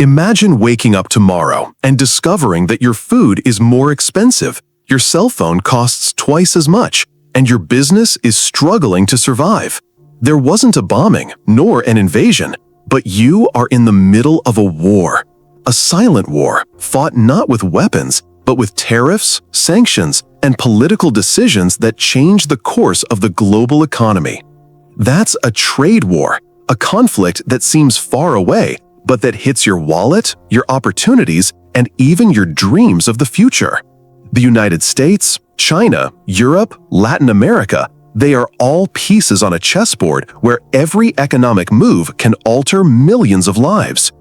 Imagine waking up tomorrow and discovering that your food is more expensive, your cell phone costs twice as much, and your business is struggling to survive. There wasn't a bombing, nor an invasion, but you are in the middle of a war. A silent war, fought not with weapons, but with tariffs, sanctions, and political decisions that change the course of the global economy. That's a trade war, a conflict that seems far away, but that hits your wallet, your opportunities, and even your dreams of the future. The United States, China, Europe, Latin America, they are all pieces on a chessboard where every economic move can alter millions of lives.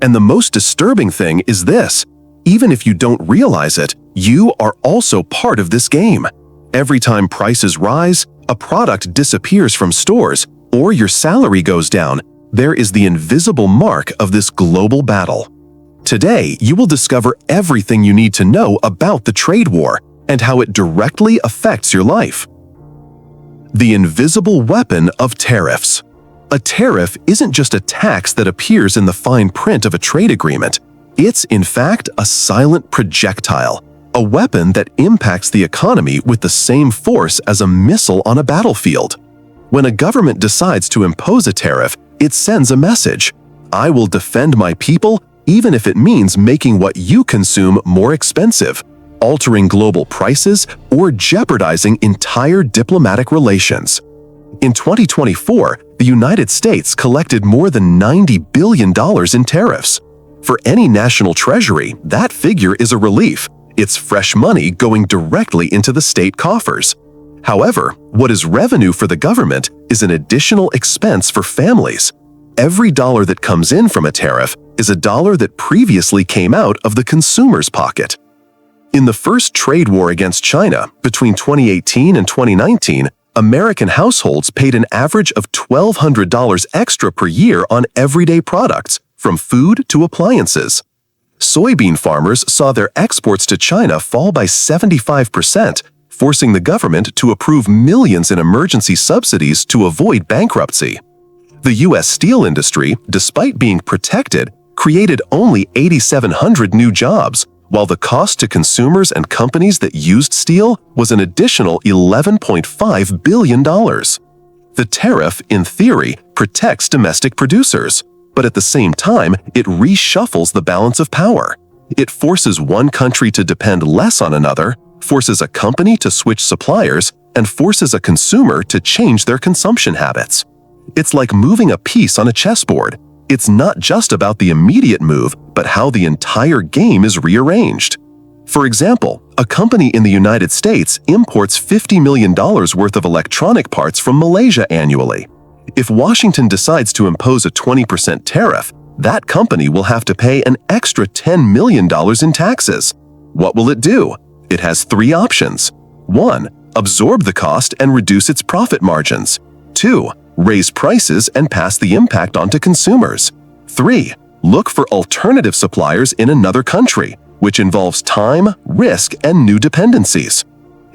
And the most disturbing thing is this: even if you don't realize it, you are also part of this game. Every time prices rise, a product disappears from stores, or your salary goes down, there is the invisible mark of this global battle. Today, you will discover everything you need to know about the trade war and how it directly affects your life. The invisible weapon of tariffs. A tariff isn't just a tax that appears in the fine print of a trade agreement. It's, in fact, a silent projectile, a weapon that impacts the economy with the same force as a missile on a battlefield. When a government decides to impose a tariff, it sends a message: I will defend my people, even if it means making what you consume more expensive, altering global prices, or jeopardizing entire diplomatic relations. In 2024, the United States collected more than $90 billion in tariffs. For any national treasury, that figure is a relief. It's fresh money going directly into the state coffers. However, what is revenue for the government is an additional expense for families. Every dollar that comes in from a tariff is a dollar that previously came out of the consumer's pocket. In the first trade war against China, between 2018 and 2019, American households paid an average of $1,200 extra per year on everyday products, from food to appliances. Soybean farmers saw their exports to China fall by 75%, forcing the government to approve millions in emergency subsidies to avoid bankruptcy. The U.S. steel industry, despite being protected, created only 8,700 new jobs, while the cost to consumers and companies that used steel was an additional $11.5 billion. The tariff, in theory, protects domestic producers, but at the same time, it reshuffles the balance of power. It forces one country to depend less on another, forces a company to switch suppliers, and forces a consumer to change their consumption habits. It's like moving a piece on a chessboard. It's not just about the immediate move, but how the entire game is rearranged. For example, a company in the United States imports $50 million worth of electronic parts from Malaysia annually. If Washington decides to impose a 20% tariff, that company will have to pay an extra $10 million in taxes. What will it do? It has three options. 1. Absorb the cost and reduce its profit margins. 2. Raise prices and pass the impact on to consumers. 3. Look for alternative suppliers in another country, which involves time, risk, and new dependencies.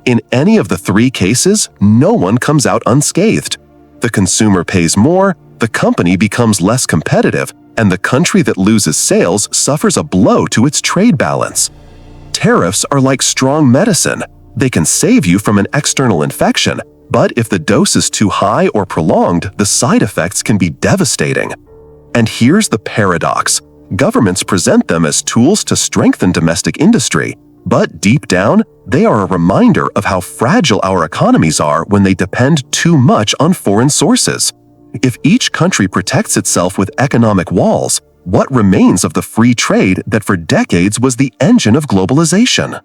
In any of the three cases, no one comes out unscathed. The consumer pays more, the company becomes less competitive, and the country that loses sales suffers a blow to its trade balance. Tariffs are like strong medicine. They can save you from an external infection, but if the dose is too high or prolonged, the side effects can be devastating. And here's the paradox. Governments present them as tools to strengthen domestic industry, but deep down, they are a reminder of how fragile our economies are when they depend too much on foreign sources. If each country protects itself with economic walls, what remains of the free trade that for decades was the engine of globalization?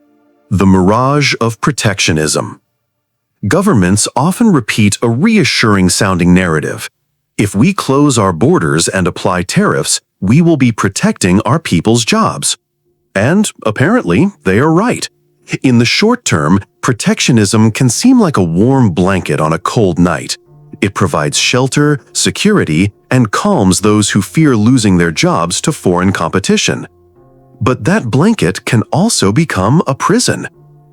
The mirage of protectionism. Governments often repeat a reassuring-sounding narrative. If we close our borders and apply tariffs, we will be protecting our people's jobs. And apparently, they are right. In the short term, protectionism can seem like a warm blanket on a cold night. It provides shelter, security, and calms those who fear losing their jobs to foreign competition. But that blanket can also become a prison.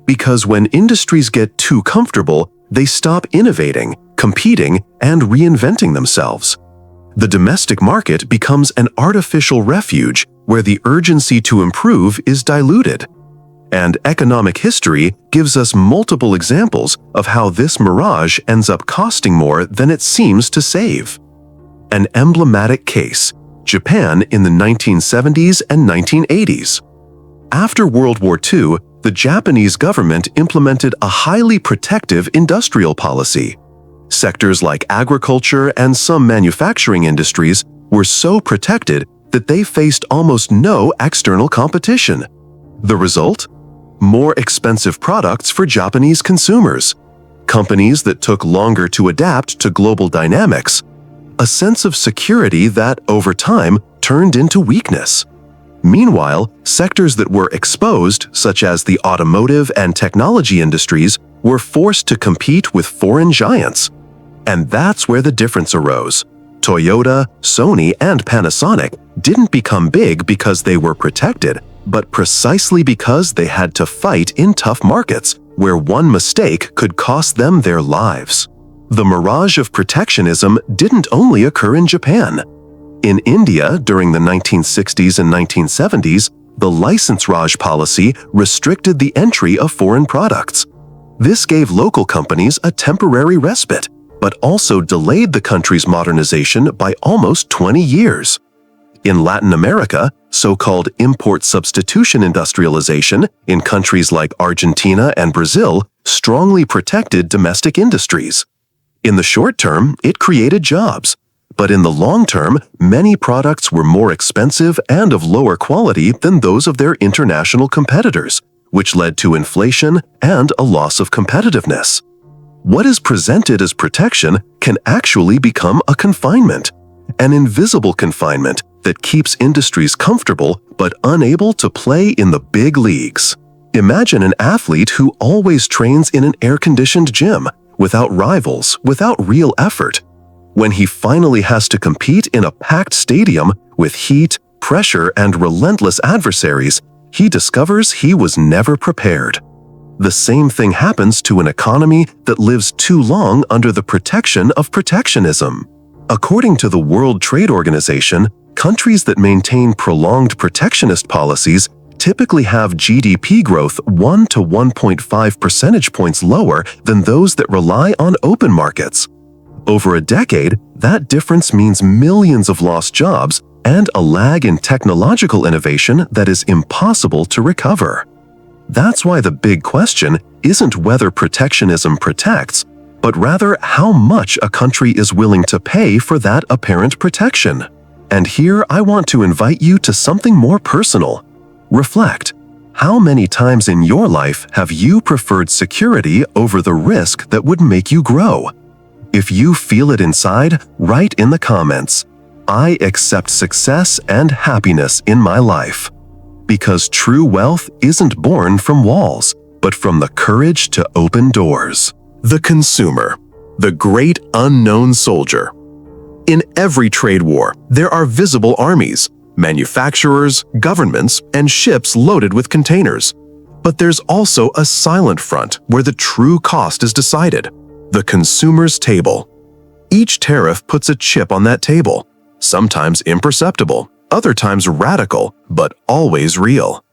Because when industries get too comfortable, they stop innovating, competing, and reinventing themselves. The domestic market becomes an artificial refuge where the urgency to improve is diluted. And economic history gives us multiple examples of how this mirage ends up costing more than it seems to save. An emblematic case: Japan in the 1970s and 1980s. After World War II, the Japanese government implemented a highly protective industrial policy. Sectors like agriculture and some manufacturing industries were so protected that they faced almost no external competition. The result? More expensive products for Japanese consumers, companies that took longer to adapt to global dynamics, a sense of security that, over time, turned into weakness. Meanwhile, sectors that were exposed, such as the automotive and technology industries, were forced to compete with foreign giants. And that's where the difference arose. Toyota, Sony, and Panasonic didn't become big because they were protected, but precisely because they had to fight in tough markets, where one mistake could cost them their lives. The mirage of protectionism didn't only occur in Japan. In India, during the 1960s and 1970s, the license Raj policy restricted the entry of foreign products. This gave local companies a temporary respite, but also delayed the country's modernization by almost 20 years. In Latin America, so-called import substitution industrialization in countries like Argentina and Brazil strongly protected domestic industries. In the short term, it created jobs, but in the long term, many products were more expensive and of lower quality than those of their international competitors, which led to inflation and a loss of competitiveness. What is presented as protection can actually become a confinement, an invisible confinement that keeps industries comfortable but unable to play in the big leagues. Imagine an athlete who always trains in an air-conditioned gym, without rivals, without real effort. When he finally has to compete in a packed stadium with heat, pressure, and relentless adversaries, he discovers he was never prepared. The same thing happens to an economy that lives too long under the protection of protectionism. According to the World Trade Organization, countries that maintain prolonged protectionist policies typically have GDP growth 1 to 1.5 percentage points lower than those that rely on open markets. Over a decade, that difference means millions of lost jobs and a lag in technological innovation that is impossible to recover. That's why the big question isn't whether protectionism protects, but rather how much a country is willing to pay for that apparent protection. And here I want to invite you to something more personal. Reflect. How many times in your life have you preferred security over the risk that would make you grow? If you feel it inside, write in the comments, "I accept success and happiness in my life." Because true wealth isn't born from walls, but from the courage to open doors. The consumer, the great unknown soldier. In every trade war, there are visible armies, manufacturers, governments, and ships loaded with containers. But there's also a silent front where the true cost is decided: the consumer's table. Each tariff puts a chip on that table, sometimes imperceptible, other times radical, but always real.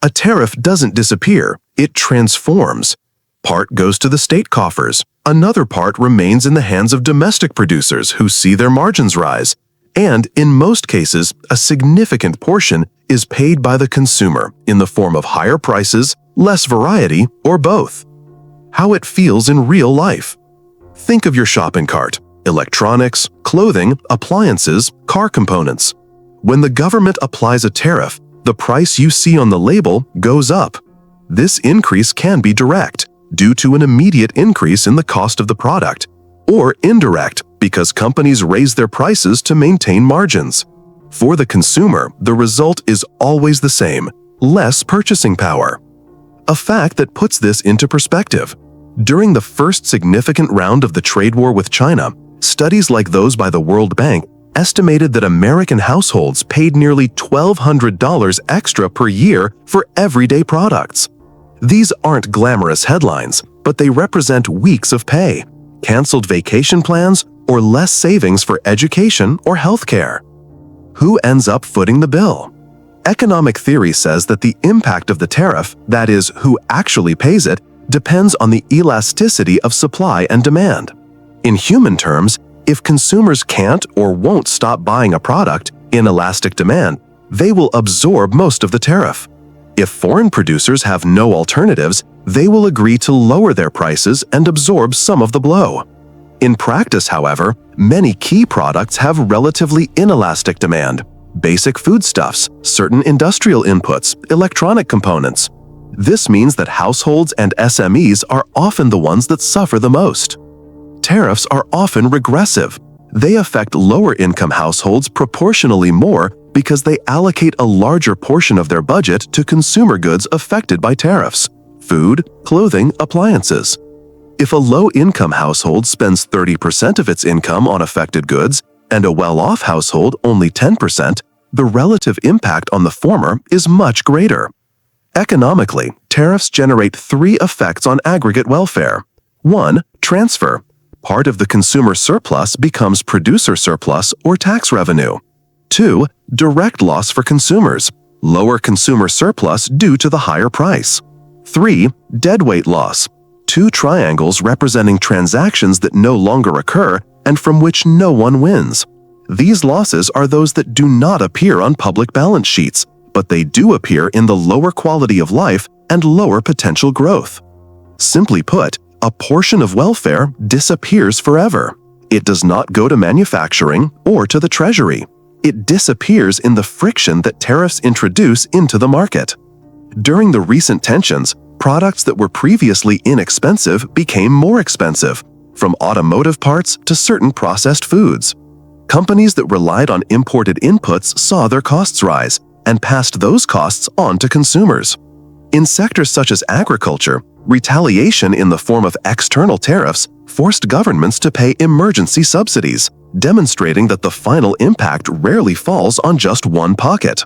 A tariff doesn't disappear, it transforms. Part goes to the state coffers, another part remains in the hands of domestic producers who see their margins rise, and in most cases, a significant portion is paid by the consumer in the form of higher prices, less variety, or both. How it feels in real life. Think of your shopping cart: electronics, clothing, appliances, car components. When the government applies a tariff, the price you see on the label goes up. This increase can be direct, due to an immediate increase in the cost of the product, or indirect, because companies raise their prices to maintain margins. For the consumer, the result is always the same: less purchasing power. A fact that puts this into perspective. During the first significant round of the trade war with China, studies like those by the World Bank estimated that American households paid nearly $1,200 extra per year for everyday products. These aren't glamorous headlines, but they represent weeks of pay, canceled vacation plans, or less savings for education or healthcare. Who ends up footing the bill? Economic theory says that the impact of the tariff, that is, who actually pays it, depends on the elasticity of supply and demand. In human terms, if consumers can't or won't stop buying a product, inelastic demand, they will absorb most of the tariff. If foreign producers have no alternatives, they will agree to lower their prices and absorb some of the blow. In practice, however, many key products have relatively inelastic demand: basic foodstuffs, certain industrial inputs, electronic components. This means that households and SMEs are often the ones that suffer the most. Tariffs are often regressive. They affect lower-income households proportionally more because they allocate a larger portion of their budget to consumer goods affected by tariffs: food, clothing, appliances. If a low-income household spends 30% of its income on affected goods and a well-off household only 10%, the relative impact on the former is much greater. Economically, tariffs generate three effects on aggregate welfare. 1. Transfer. Part of the consumer surplus becomes producer surplus or tax revenue. 2. Direct loss for consumers. Lower consumer surplus due to the higher price. 3. Deadweight loss. Two triangles representing transactions that no longer occur and from which no one wins. These losses are those that do not appear on public balance sheets, but they do appear in the lower quality of life and lower potential growth. Simply put, a portion of welfare disappears forever. It does not go to manufacturing or to the treasury. It disappears in the friction that tariffs introduce into the market. During the recent tensions, products that were previously inexpensive became more expensive, from automotive parts to certain processed foods. Companies that relied on imported inputs saw their costs rise and passed those costs on to consumers. In sectors such as agriculture, retaliation in the form of external tariffs forced governments to pay emergency subsidies, demonstrating that the final impact rarely falls on just one pocket.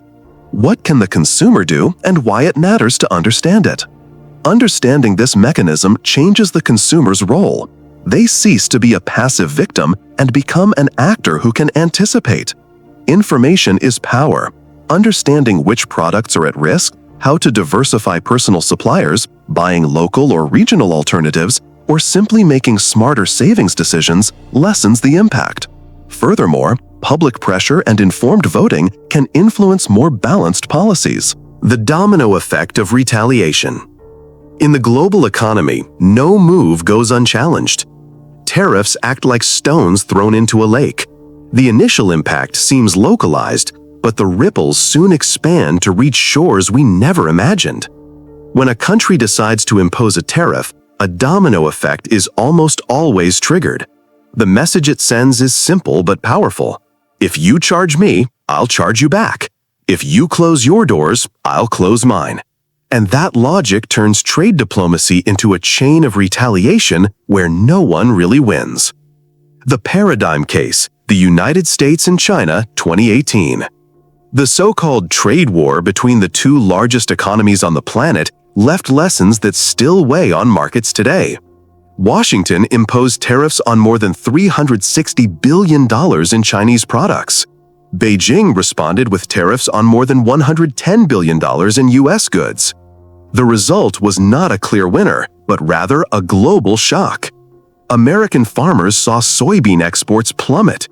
What can the consumer do and why it matters to understand it? Understanding this mechanism changes the consumer's role. They cease to be a passive victim and become an actor who can anticipate. Information is power. Understanding which products are at risk, how to diversify personal suppliers, buying local or regional alternatives, or simply making smarter savings decisions lessens the impact. Furthermore, public pressure and informed voting can influence more balanced policies. The domino effect of retaliation. In the global economy, no move goes unchallenged. Tariffs act like stones thrown into a lake. The initial impact seems localized, but the ripples soon expand to reach shores we never imagined. When a country decides to impose a tariff, a domino effect is almost always triggered. The message it sends is simple but powerful. If you charge me, I'll charge you back. If you close your doors, I'll close mine. And that logic turns trade diplomacy into a chain of retaliation where no one really wins. The paradigm case, the United States and China, 2018. The so-called trade war between the two largest economies on the planet left lessons that still weigh on markets today. Washington imposed tariffs on more than $360 billion in Chinese products. Beijing responded with tariffs on more than $110 billion in U.S. goods. The result was not a clear winner, but rather a global shock. American farmers saw soybean exports plummet.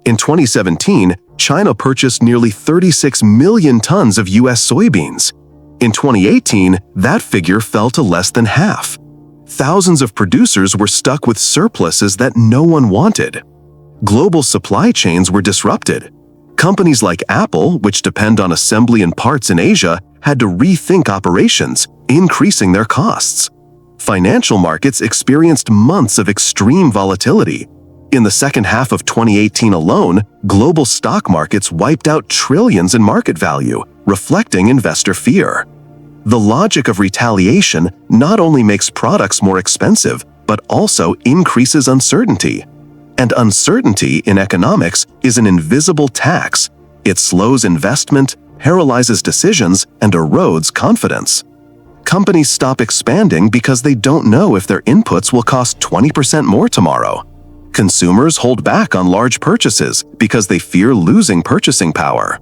In 2017, China purchased nearly 36 million tons of U.S. soybeans. In 2018, that figure fell to less than half. Thousands of producers were stuck with surpluses that no one wanted. Global supply chains were disrupted. Companies like Apple, which depend on assembly and parts in Asia, had to rethink operations, increasing their costs. Financial markets experienced months of extreme volatility. In the second half of 2018 alone, global stock markets wiped out trillions in market value, reflecting investor fear. The logic of retaliation not only makes products more expensive, but also increases uncertainty. And uncertainty in economics is an invisible tax. It slows investment, paralyzes decisions, and erodes confidence. Companies stop expanding because they don't know if their inputs will cost 20% more tomorrow. Consumers hold back on large purchases because they fear losing purchasing power.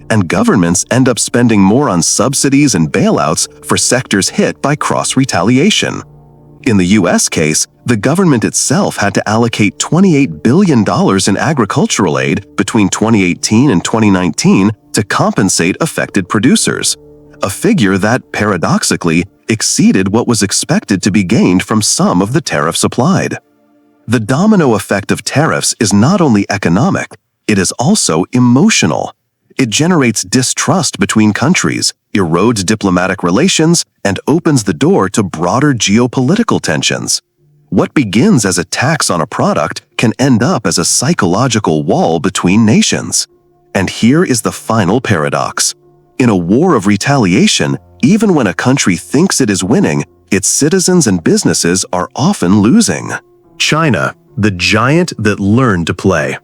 And governments end up spending more on subsidies and bailouts for sectors hit by cross-retaliation. In the US case, the government itself had to allocate $28 billion in agricultural aid between 2018 and 2019 to compensate affected producers, a figure that, paradoxically, exceeded what was expected to be gained from some of the tariffs applied. The domino effect of tariffs is not only economic, it is also emotional. It generates distrust between countries, erodes diplomatic relations, and opens the door to broader geopolitical tensions. What begins as a tax on a product can end up as a psychological wall between nations. And here is the final paradox. In a war of retaliation, even when a country thinks it is winning, its citizens and businesses are often losing. China, the giant that learned to play.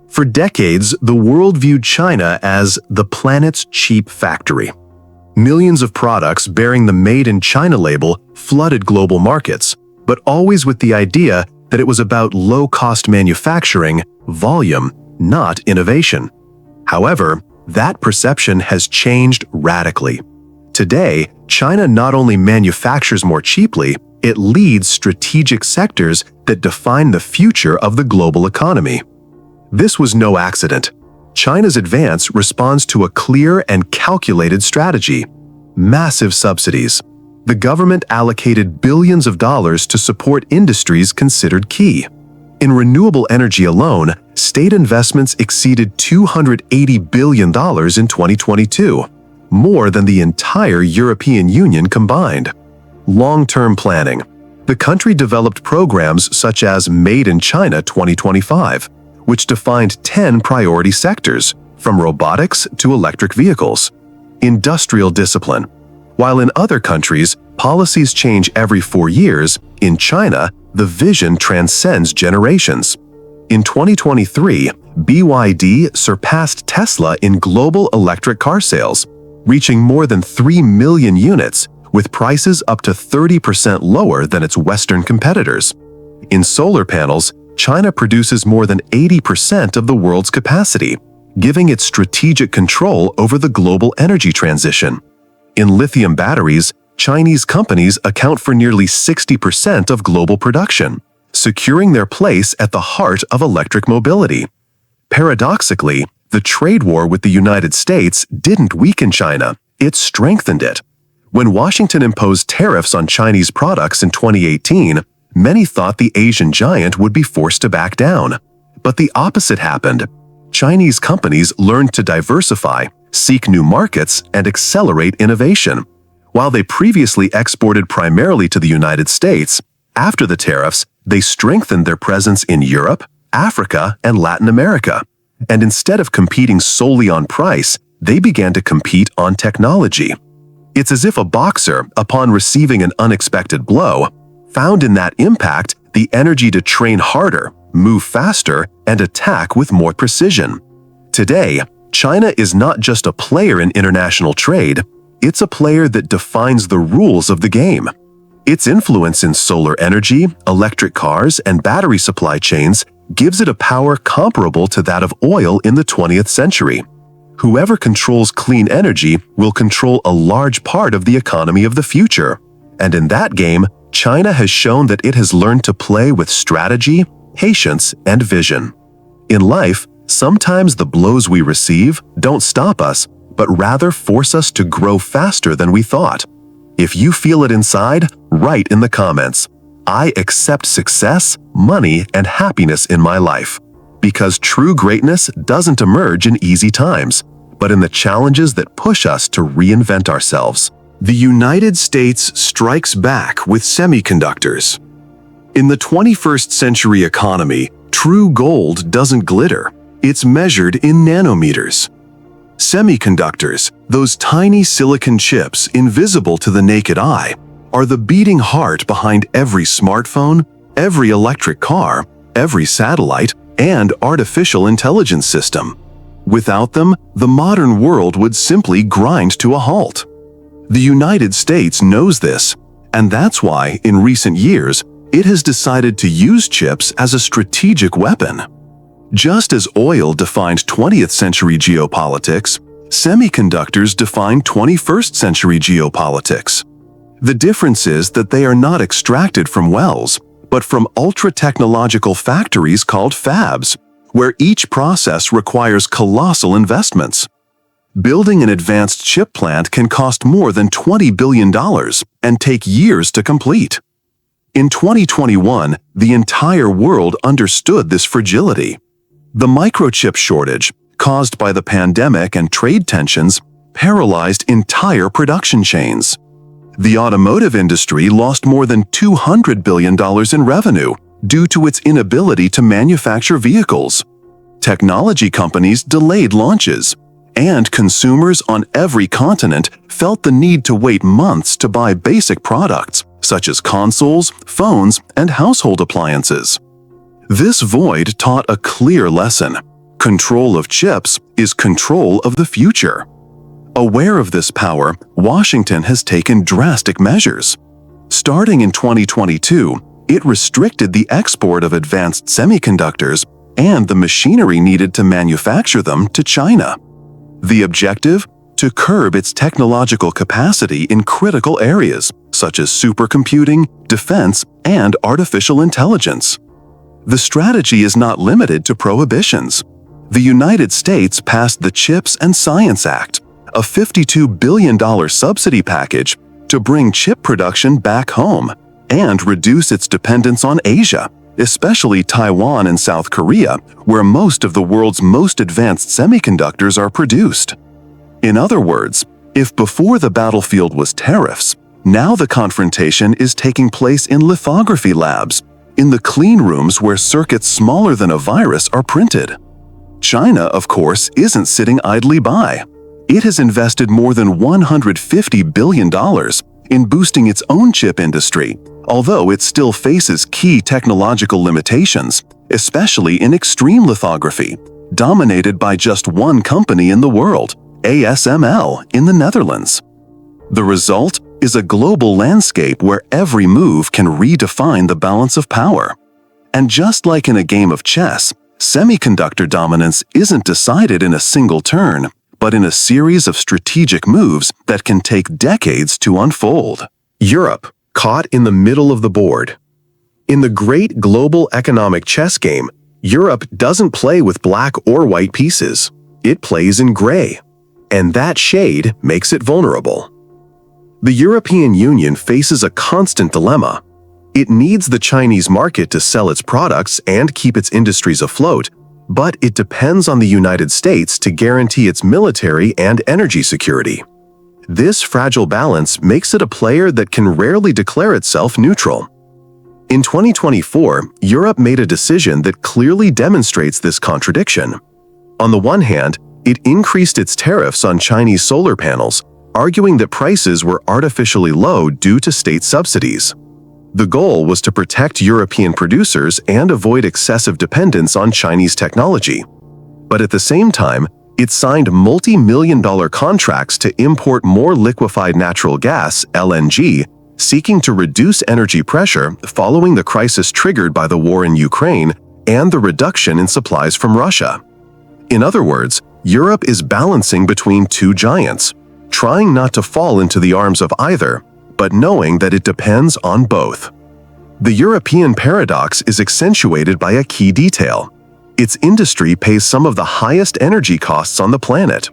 For decades, the world viewed China as the planet's cheap factory. Millions of products bearing the Made in China label flooded global markets, but always with the idea that it was about low-cost manufacturing, volume, not innovation. However, that perception has changed radically. Today, China not only manufactures more cheaply, it leads strategic sectors that define the future of the global economy. This was no accident. China's advance responds to a clear and calculated strategy: massive subsidies. The government allocated billions of dollars to support industries considered key. In renewable energy alone, state investments exceeded $280 billion in 2022, more than the entire European Union combined. Long-term planning. The country developed programs such as Made in China 2025, which defined 10 priority sectors, from robotics to electric vehicles. Industrial discipline. While in other countries, policies change every 4 years, in China, the vision transcends generations. In 2023, BYD surpassed Tesla in global electric car sales, reaching more than 3 million units, with prices up to 30% lower than its Western competitors. In solar panels, China produces more than 80% of the world's capacity, giving it strategic control over the global energy transition. In lithium batteries, Chinese companies account for nearly 60% of global production, securing their place at the heart of electric mobility. Paradoxically, the trade war with the United States didn't weaken China, it strengthened it. When Washington imposed tariffs on Chinese products in 2018, many thought the Asian giant would be forced to back down. But the opposite happened. Chinese companies learned to diversify, seek new markets, and accelerate innovation. While they previously exported primarily to the United States, after the tariffs, they strengthened their presence in Europe, Africa, and Latin America. And instead of competing solely on price, they began to compete on technology. It's as if a boxer, upon receiving an unexpected blow, found in that impact the energy to train harder, move faster, and attack with more precision. Today, China is not just a player in international trade, it's a player that defines the rules of the game. Its influence in solar energy, electric cars, and battery supply chains gives it a power comparable to that of oil in the 20th century. Whoever controls clean energy will control a large part of the economy of the future. And in that game, China has shown that it has learned to play with strategy, patience, and vision. In life, sometimes the blows we receive don't stop us, but rather force us to grow faster than we thought. If you feel it inside, write in the comments, "I accept success, money, and happiness in my life." Because true greatness doesn't emerge in easy times, but in the challenges that push us to reinvent ourselves. The United States strikes back with semiconductors. In the 21st century economy, true gold doesn't glitter. It's measured in nanometers. Semiconductors, those tiny silicon chips invisible to the naked eye, are the beating heart behind every smartphone, every electric car, every satellite, and artificial intelligence system. Without them, the modern world would simply grind to a halt. The United States knows this, and that's why, in recent years, It has decided to use chips as a strategic weapon. Just as oil defined 20th century geopolitics, semiconductors define 21st century geopolitics. The difference is that they are not extracted from wells, but from ultra-technological factories called fabs, where each process requires colossal investments. Building an advanced chip plant can cost more than $20 billion and take years to complete. In 2021, the entire world understood this fragility. The microchip shortage, caused by the pandemic and trade tensions, paralyzed entire production chains. The automotive industry lost more than $200 billion in revenue due to its inability to manufacture vehicles. Technology companies delayed launches, and consumers on every continent felt the need to wait months to buy basic products, such as consoles, phones, and household appliances. This void taught a clear lesson. Control of chips is control of the future. Aware of this power, Washington has taken drastic measures. Starting in 2022, it restricted the export of advanced semiconductors and the machinery needed to manufacture them to China. The objective? To curb its technological capacity in critical areas, such as supercomputing, defense, and artificial intelligence. The strategy is not limited to prohibitions. The United States passed the CHIPS and Science Act, a $52 billion subsidy package to bring chip production back home and reduce its dependence on Asia, especially Taiwan and South Korea, where most of the world's most advanced semiconductors are produced. In other words, if before the battlefield was tariffs, now the confrontation is taking place in lithography labs, in the clean rooms where circuits smaller than a virus are printed. China, of course, isn't sitting idly by. It has invested more than $150 billion in boosting its own chip industry, although it still faces key technological limitations, especially in extreme lithography, dominated by just one company in the world, ASML, in the Netherlands. The result is a global landscape where every move can redefine the balance of power. And just like in a game of chess, semiconductor dominance isn't decided in a single turn, but in a series of strategic moves that can take decades to unfold. Europe, caught in the middle of the board. In the great global economic chess game, Europe doesn't play with black or white pieces. It plays in gray. And that shade makes it vulnerable. The European Union faces a constant dilemma. It needs the Chinese market to sell its products and keep its industries afloat, but it depends on the United States to guarantee its military and energy security. This fragile balance makes it a player that can rarely declare itself neutral. In 2024, Europe made a decision that clearly demonstrates this contradiction. On the one hand, it increased its tariffs on Chinese solar panels, arguing that prices were artificially low due to state subsidies. The goal was to protect European producers and avoid excessive dependence on Chinese technology. But at the same time, it signed multi-million-dollar contracts to import more liquefied natural gas, LNG, seeking to reduce energy pressure following the crisis triggered by the war in Ukraine and the reduction in supplies from Russia. In other words, Europe is balancing between two giants, trying not to fall into the arms of either, but knowing that it depends on both. The European paradox is accentuated by a key detail. Its industry pays some of the highest energy costs on the planet.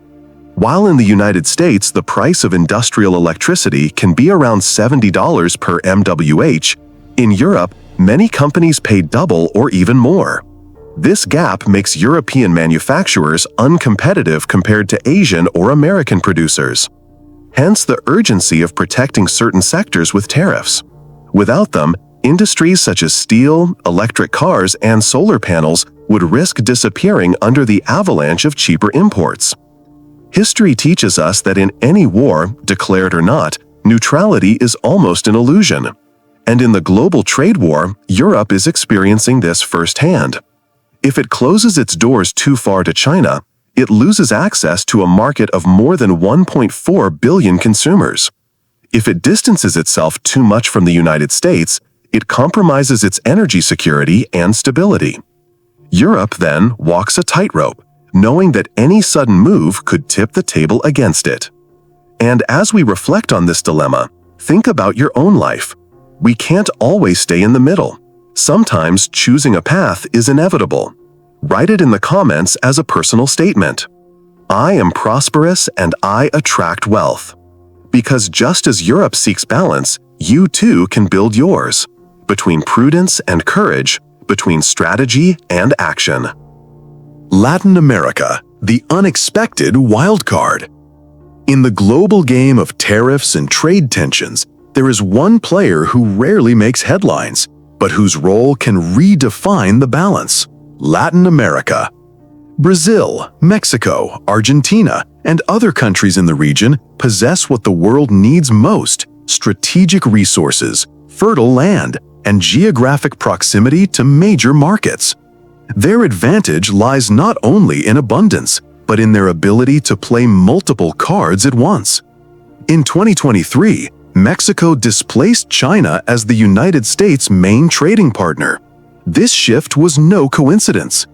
While in the United States the price of industrial electricity can be around $70 per MWh, in Europe, many companies pay double or even more. This gap makes European manufacturers uncompetitive compared to Asian or American producers. Hence the urgency of protecting certain sectors with tariffs. Without them, industries such as steel, electric cars, and solar panels would risk disappearing under the avalanche of cheaper imports. History teaches us that in any war, declared or not, neutrality is almost an illusion. And in the global trade war, Europe is experiencing this firsthand. If it closes its doors too far to China, it loses access to a market of more than 1.4 billion consumers. If it distances itself too much from the United States, it compromises its energy security and stability. Europe then walks a tightrope, knowing that any sudden move could tip the table against it. And as we reflect on this dilemma, think about your own life. We can't always stay in the middle. Sometimes choosing a path is inevitable. Write it in the comments as a personal statement. I am prosperous and I attract wealth. Because just as Europe seeks balance, you too can build yours. Between prudence and courage, between strategy and action. Latin America, the unexpected wild card. In the global game of tariffs and trade tensions, there is one player who rarely makes headlines, but whose role can redefine the balance: Latin America. Brazil, Mexico, Argentina, and other countries in the region possess what the world needs most: strategic resources, fertile land, and geographic proximity to major markets. Their advantage lies not only in abundance, but in their ability to play multiple cards at once. In 2023, Mexico displaced China as the United States' main trading partner. This shift was no coincidence.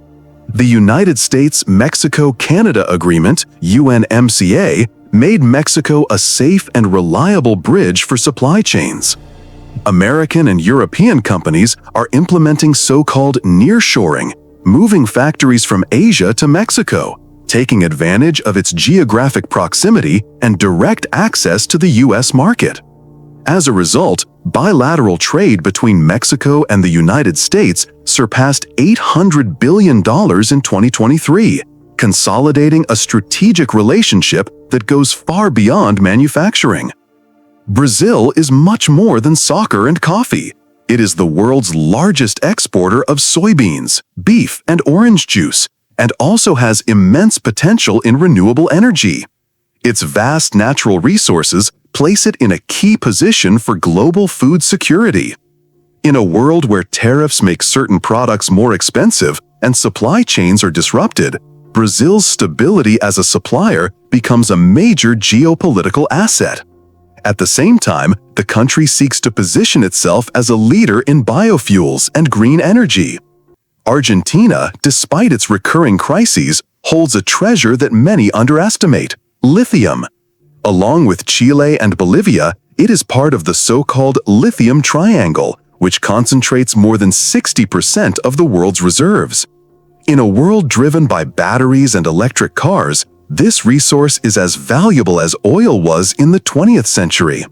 The United States-Mexico-Canada Agreement, UNMCA, made Mexico a safe and reliable bridge for supply chains. American and European companies are implementing so-called nearshoring, moving factories from Asia to Mexico, taking advantage of its geographic proximity and direct access to the U.S. market. As a result, bilateral trade between Mexico and the United States surpassed $800 billion in 2023, consolidating a strategic relationship that goes far beyond manufacturing. Brazil is much more than soccer and coffee. It is the world's largest exporter of soybeans, beef, and orange juice, and also has immense potential in renewable energy. Its vast natural resources place it in a key position for global food security. In a world where tariffs make certain products more expensive and supply chains are disrupted, Brazil's stability as a supplier becomes a major geopolitical asset. At the same time, the country seeks to position itself as a leader in biofuels and green energy. Argentina, despite its recurring crises, holds a treasure that many underestimate: lithium. Along with Chile and Bolivia, it is part of the so-called lithium triangle, which concentrates more than 60% of the world's reserves. In a world driven by batteries and electric cars, this resource is as valuable as oil was in the 20th century.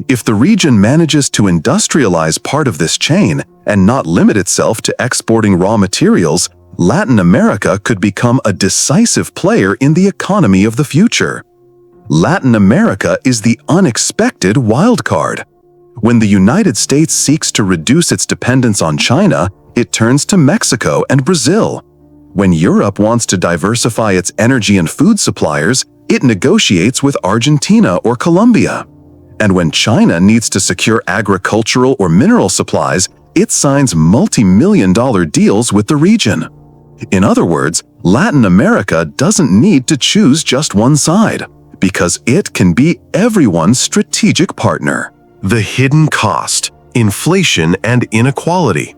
If the region manages to industrialize part of this chain and not limit itself to exporting raw materials, Latin America could become a decisive player in the economy of the future. Latin America is the unexpected wild card. When the United States seeks to reduce its dependence on China, it turns to Mexico and Brazil. When Europe wants to diversify its energy and food suppliers, it negotiates with Argentina or Colombia. And when China needs to secure agricultural or mineral supplies, it signs multi-million-dollar deals with the region. In other words, Latin America doesn't need to choose just one side, because it can be everyone's strategic partner. The hidden cost: inflation and inequality.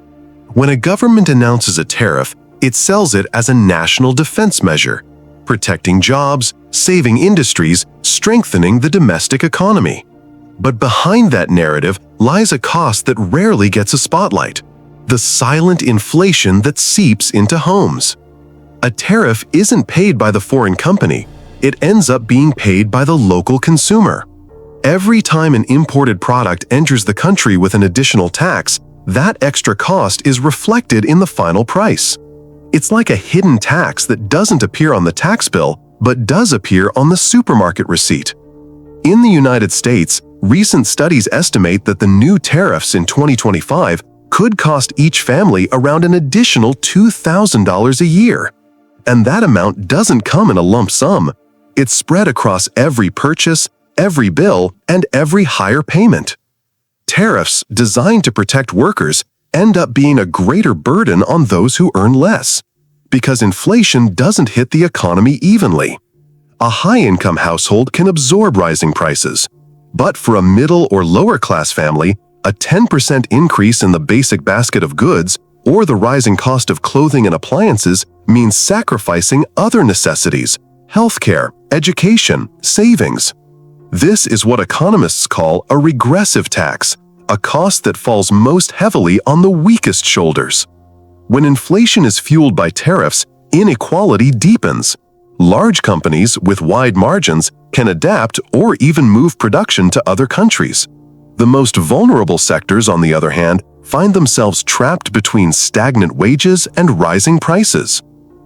When a government announces a tariff, it sells it as a national defense measure, protecting jobs, saving industries, strengthening the domestic economy. But behind that narrative lies a cost that rarely gets a spotlight: the silent inflation that seeps into homes. A tariff isn't paid by the foreign company, it ends up being paid by the local consumer. Every time an imported product enters the country with an additional tax, that extra cost is reflected in the final price. It's like a hidden tax that doesn't appear on the tax bill, but does appear on the supermarket receipt. In the United States, recent studies estimate that the new tariffs in 2025 could cost each family around an additional $2,000 a year. And that amount doesn't come in a lump sum. It's spread across every purchase, every bill, and every higher payment. Tariffs designed to protect workers end up being a greater burden on those who earn less, because inflation doesn't hit the economy evenly. A high-income household can absorb rising prices, but for a middle or lower-class family, A 10% increase in the basic basket of goods or the rising cost of clothing and appliances means sacrificing other necessities, healthcare, education, savings. This is what economists call a regressive tax, a cost that falls most heavily on the weakest shoulders. When inflation is fueled by tariffs, inequality deepens. Large companies with wide margins can adapt or even move production to other countries. The most vulnerable sectors, on the other hand, find themselves trapped between stagnant wages and rising prices.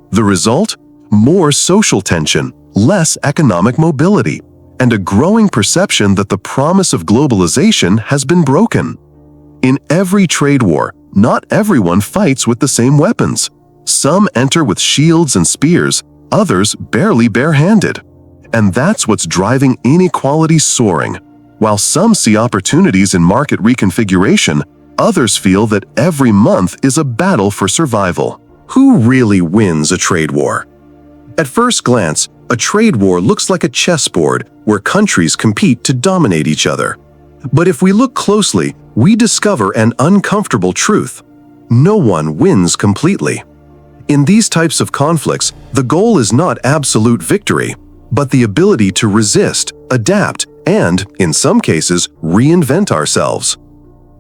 The result? More social tension, less economic mobility, and a growing perception that the promise of globalization has been broken. In every trade war, not everyone fights with the same weapons. Some enter with shields and spears, others barely bare-handed. And that's what's driving inequality soaring. While some see opportunities in market reconfiguration, others feel that every month is a battle for survival. Who really wins a trade war? At first glance, a trade war looks like a chessboard where countries compete to dominate each other. But if we look closely, we discover an uncomfortable truth. No one wins completely. In these types of conflicts, the goal is not absolute victory, but the ability to resist, adapt, and, in some cases, reinvent ourselves.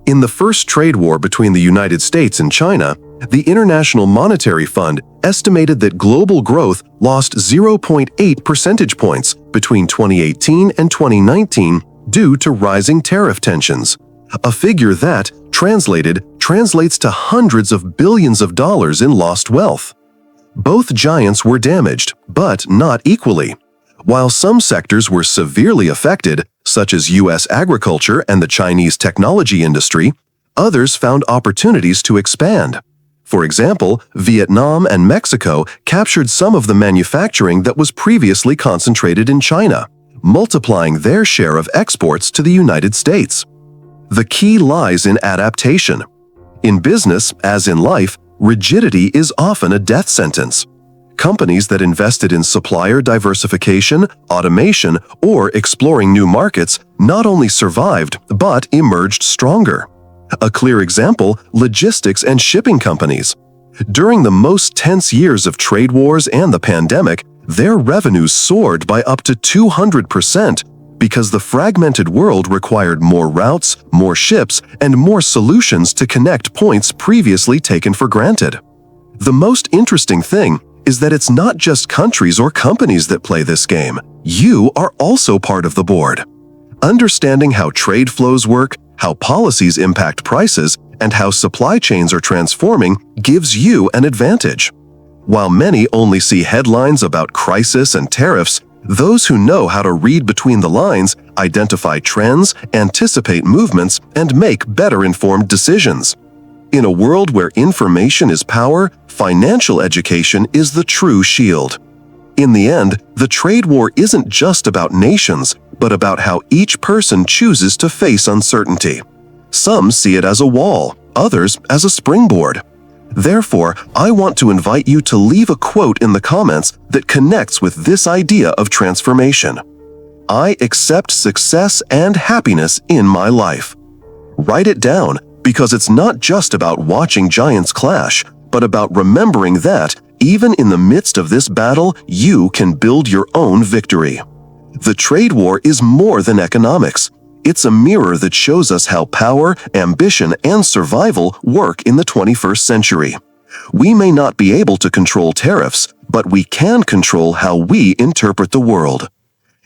In the first trade war between the United States and China, the International Monetary Fund estimated that global growth lost 0.8 percentage points between 2018 and 2019 due to rising tariff tensions, a figure that, translates to hundreds of billions of dollars in lost wealth. Both giants were damaged, but not equally. While some sectors were severely affected, such as U.S. agriculture and the Chinese technology industry, others found opportunities to expand. For example, Vietnam and Mexico captured some of the manufacturing that was previously concentrated in China, multiplying their share of exports to the United States. The key lies in adaptation. In business, as in life, rigidity is often a death sentence. Companies that invested in supplier diversification, automation, or exploring new markets not only survived but emerged stronger. A clear example, logistics and shipping companies. During the most tense years of trade wars and the pandemic, their revenues soared by up to 200% because the fragmented world required more routes, more ships, and more solutions to connect points previously taken for granted. The most interesting thing is that it's not just countries or companies that play this game. You are also part of the board. Understanding how trade flows work, how policies impact prices, and how supply chains are transforming gives you an advantage. While many only see headlines about crisis and tariffs, those who know how to read between the lines identify trends, anticipate movements, and make better-informed decisions. In a world where information is power, financial education is the true shield. In the end, the trade war isn't just about nations, but about how each person chooses to face uncertainty. Some see it as a wall, others as a springboard. Therefore, I want to invite you to leave a quote in the comments that connects with this idea of transformation. I accept success and happiness in my life. Write it down, because it's not just about watching giants clash, but about remembering that, even in the midst of this battle, you can build your own victory. The trade war is more than economics. It's a mirror that shows us how power, ambition, and survival work in the 21st century. We may not be able to control tariffs, but we can control how we interpret the world.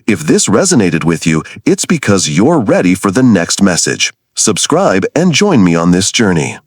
If this resonated with you, it's because you're ready for the next message. Subscribe and join me on this journey.